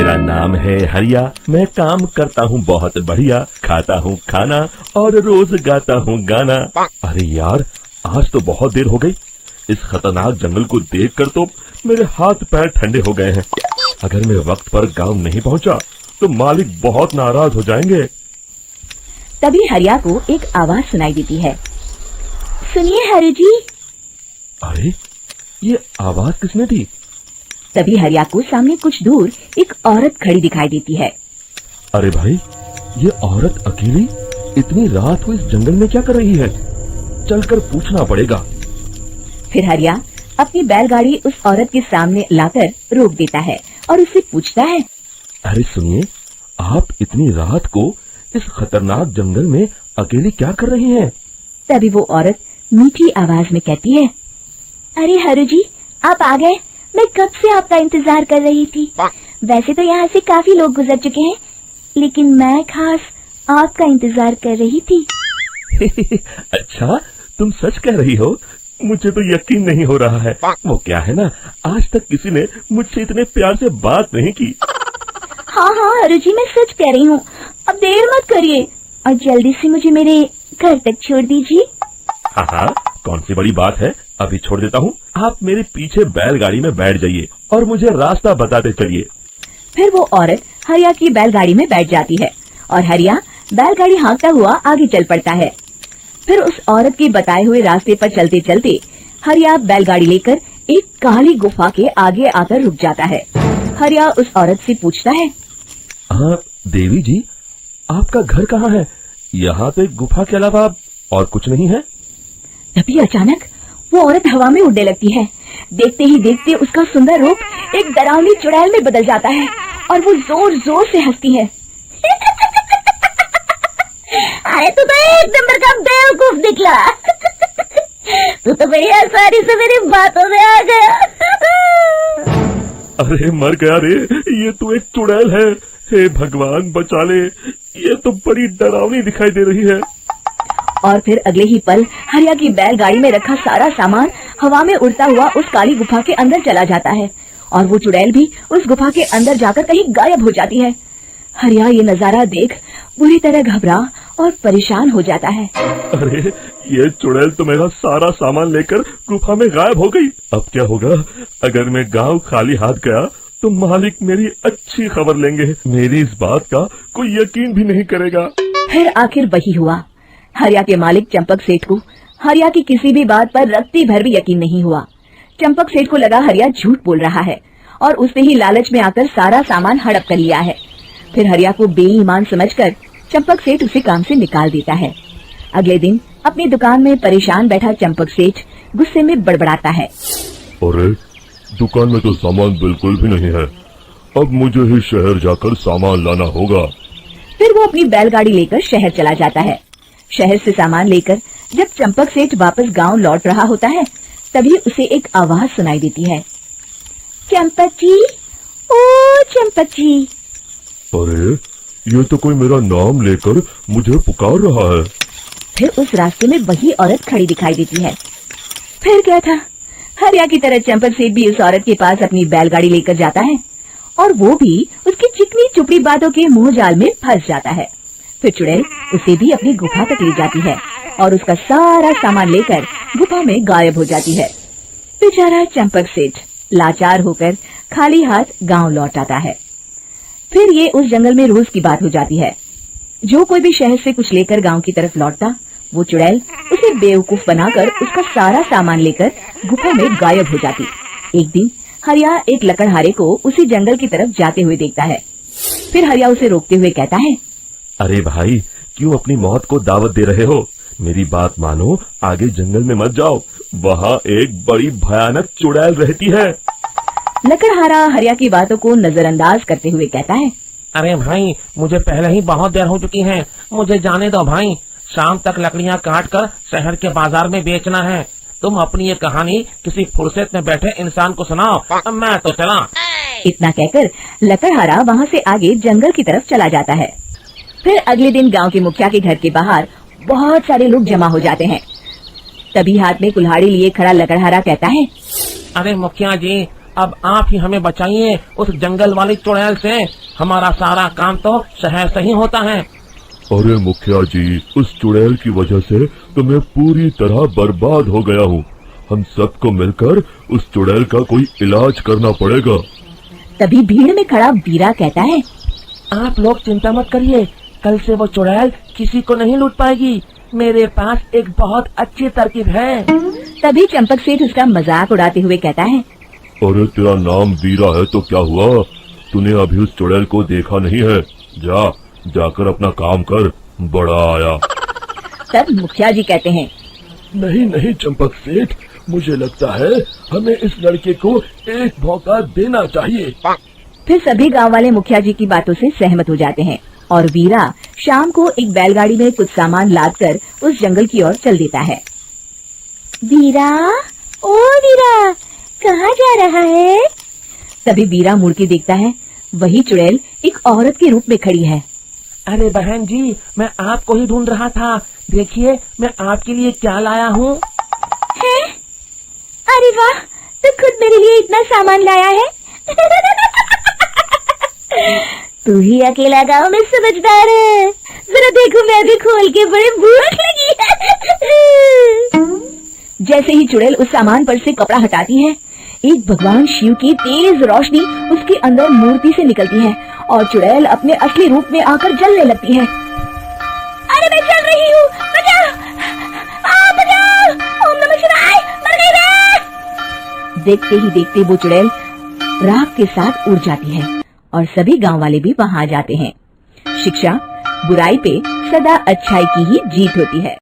मेरा नाम है हरिया, मैं काम करता हूँ बहुत बढ़िया, खाता हूँ खाना और रोज गाता हूँ गाना। अरे यार, आज तो बहुत देर हो गई। इस खतरनाक जंगल को देखकर तो मेरे हाथ पैर ठंडे हो गए हैं। अगर मैं वक्त पर गांव नहीं पहुंचा तो मालिक बहुत नाराज हो जाएंगे। तभी हरिया को एक आवाज सुनाई देती है। सुनिए हरि जी। अरे, ये आवाज किसने दी? तभी हरिया को सामने कुछ दूर एक औरत खड़ी दिखाई देती है। अरे भाई, ये औरत अकेली इतनी रात को इस जंगल में क्या कर रही है? चलकर पूछना पड़ेगा। फिर हरिया अपनी बैलगाड़ी उस औरत के सामने लाकर रोक देता है और उससे पूछता है। अरे सुनिए, आप इतनी रात को इस खतरनाक जंगल में अकेली क्या कर रही हैं? तभी वो औरत मीठी आवाज में कहती है। अरे हरु जी, आप आ गए। मैं कब से आपका इंतजार कर रही थी। वैसे तो यहाँ से काफी लोग गुजर चुके हैं, लेकिन मैं खास आपका इंतजार कर रही थी। अच्छा, तुम सच कह रही हो? मुझे तो यकीन नहीं हो रहा है। वो क्या है ना, आज तक किसी ने मुझसे इतने प्यार से बात नहीं की। हाँ हाँ हरु जी, मैं सच कह रही हूँ। अब देर मत करिए और जल्दी से मुझे मेरे घर तक छोड़ दीजिए। हाँ हाँ, कौन सी बड़ी बात है, अभी छोड़ देता हूँ। आप मेरे पीछे बैलगाड़ी में बैठ जाइए और मुझे रास्ता बताते चलिए। फिर वो औरत हरिया की बैलगाड़ी में बैठ जाती है और हरिया बैलगाड़ी हाँकता हुआ आगे चल पड़ता है। फिर उस औरत के बताए हुए रास्ते पर चलते चलते हरिया बैलगाड़ी लेकर एक काली गुफा के आगे आकर रुक जाता है। हरिया उस औरत से पूछता है। हाँ देवी जी, आपका घर कहाँ है? यहाँ तो एक गुफा के अलावा और कुछ नहीं है। तभी अचानक वो औरत हवा में उड़ने लगती है। देखते ही देखते उसका सुंदर रूप एक डरावनी चुड़ैल में बदल जाता है और वो जोर जोर से हंसती है। अरे तू तो एक नंबर का बेवकूफ निकला। तू तो बड़ी आसानी से मेरी बातों में आ गया। अरे मर गया रे, ये तो एक चुड़ैल है। हे भगवान बचा ले, ये तो बड़ी डरावनी दिखाई दे रही है। और फिर अगले ही पल हरिया की बैलगाड़ी में रखा सारा सामान हवा में उड़ता हुआ उस काली गुफा के अंदर चला जाता है और वो चुड़ैल भी उस गुफा के अंदर जाकर कहीं गायब हो जाती है। हरिया ये नजारा देख बुरी तरह घबरा और परेशान हो जाता है। अरे, ये चुड़ैल तो मेरा सारा सामान लेकर गुफा में गायब हो गई। अब क्या होगा? अगर मैं गांव खाली हाथ गया तो मालिक मेरी अच्छी खबर लेंगे। मेरी इस बात का कोई यकीन भी नहीं करेगा। फिर आखिर वही हुआ। हरिया के मालिक चंपक सेठ को हरिया की किसी भी बात पर रत्ती भर भी यकीन नहीं हुआ। चंपक सेठ को लगा हरिया झूठ बोल रहा है और उसने ही लालच में आकर सारा सामान हड़प कर लिया है। फिर हरिया को बेईमान समझकर चंपक सेठ उसे काम से निकाल देता है। अगले दिन अपनी दुकान में परेशान बैठा चंपक सेठ गुस्से में बड़बड़ाता है। अरे, दुकान में तो सामान बिल्कुल भी नहीं है। अब मुझे ही शहर जाकर सामान लाना होगा। फिर वो अपनी बैलगाड़ी लेकर शहर चला जाता है। शहर से सामान लेकर जब चंपक सेठ वापस गांव लौट रहा होता है, तभी उसे एक आवाज सुनाई देती है। चंपक जी, ओ चंपक जी। अरे, ये तो कोई मेरा नाम लेकर मुझे पुकार रहा है। फिर उस रास्ते में वही औरत खड़ी दिखाई देती है। फिर क्या था, हरिया की तरह चंपक सेठ भी उस औरत के पास अपनी बैलगाड़ी लेकर जाता है और वो भी उसकी चिकनी चुपड़ी बातों के मुंह जाल में फंस जाता है। फिर चुड़ैल उसे भी अपनी गुफा तक ले जाती है और उसका सारा सामान लेकर गुफा में गायब हो जाती है। बेचारा चंपक सेठ लाचार होकर खाली हाथ गांव लौट आता है। फिर ये उस जंगल में रोज की बात हो जाती है। जो कोई भी शहर से कुछ लेकर गांव की तरफ लौटता, वो चुड़ैल उसे बेवकूफ बनाकर उसका सारा सामान लेकर गुफा में गायब हो जाती। एक दिन हरिया एक लकड़हारे को उसी जंगल की तरफ जाते हुए देखता है। फिर हरिया उसे रोकते हुए कहता है। अरे भाई, क्यों अपनी मौत को दावत दे रहे हो? मेरी बात मानो, आगे जंगल में मत जाओ। वहाँ एक बड़ी भयानक चुड़ैल रहती है। लकड़हारा हरिया की बातों को नजरअंदाज करते हुए कहता है। अरे भाई, मुझे पहले ही बहुत देर हो चुकी है। मुझे जाने दो भाई। शाम तक लकड़ियाँ काट कर शहर के बाजार में बेचना है। तुम अपनी ये कहानी किसी फुर्सत में बैठे इंसान को सुनाओ। मैं तो चला। इतना कहकर लकड़हारा वहाँ से आगे जंगल की तरफ चला जाता है। फिर अगले दिन गांव के मुखिया के घर के बाहर बहुत सारे लोग जमा हो जाते हैं। तभी हाथ में कुल्हाड़ी लिए खड़ा लकड़हारा कहता है। अरे मुखिया जी, अब आप ही हमें बचाइए उस जंगल वाली चुड़ैल से। हमारा सारा काम तो शहर से ही होता है। अरे मुखिया जी, उस चुड़ैल की वजह से तो मैं पूरी तरह बर्बाद हो गया हूँ। हम सबको मिलकर उस चुड़ैल का कोई इलाज करना पड़ेगा। तभी भीड़ में खड़ा वीरा कहता है, आप लोग चिंता मत करिए, कल से वो चुड़ैल किसी को नहीं लूट पाएगी। मेरे पास एक बहुत अच्छी तरकीब है। तभी चंपक सेठ उसका मजाक उड़ाते हुए कहता है, अरे तेरा नाम वीरा है तो क्या हुआ? तूने अभी उस चुड़ैल को देखा नहीं है? जाकर अपना काम कर, बड़ा आया। तब मुखिया जी कहते हैं, नहीं चंपक सेठ, मुझे लगता है हमें इस लड़के को एक मौका देना चाहिए। फिर सभी गांव वाले मुखिया जी की बातों से सहमत हो जाते हैं और वीरा शाम को एक बैलगाड़ी में कुछ सामान लादकर उस जंगल की ओर चल देता है। वीरा, ओ वीरा, कहाँ जा रहा है? तभी वीरा मुड़ के देखता है, वही चुड़ैल एक औरत के रूप में खड़ी है। अरे बहन जी, मैं आपको ही ढूंढ रहा था। देखिए मैं आपके लिए क्या लाया हूँ। अरे वाह, तो खुद मेरे लिए इतना सामान लाया है। तू ही अकेला गांव में समझदार है। जरा देखो, मैं भी खोल के, बड़े भूख लगी है। जैसे ही चुड़ैल उस सामान पर से कपड़ा हटाती है, एक भगवान शिव की तेज रोशनी उसके अंदर मूर्ति से निकलती है और चुड़ैल अपने असली रूप में आकर जलने लगती है। अरे मैं जल रही हूँ, बचाओ, बचाओ, ओम नमः शिवाय, मर गई मैं। देखते ही देखते वो चुड़ैल राख के साथ उड़ जाती है और सभी गांव वाले भी वहां जाते हैं। शिक्षा बुराई पे सदा अच्छाई की ही जीत होती है।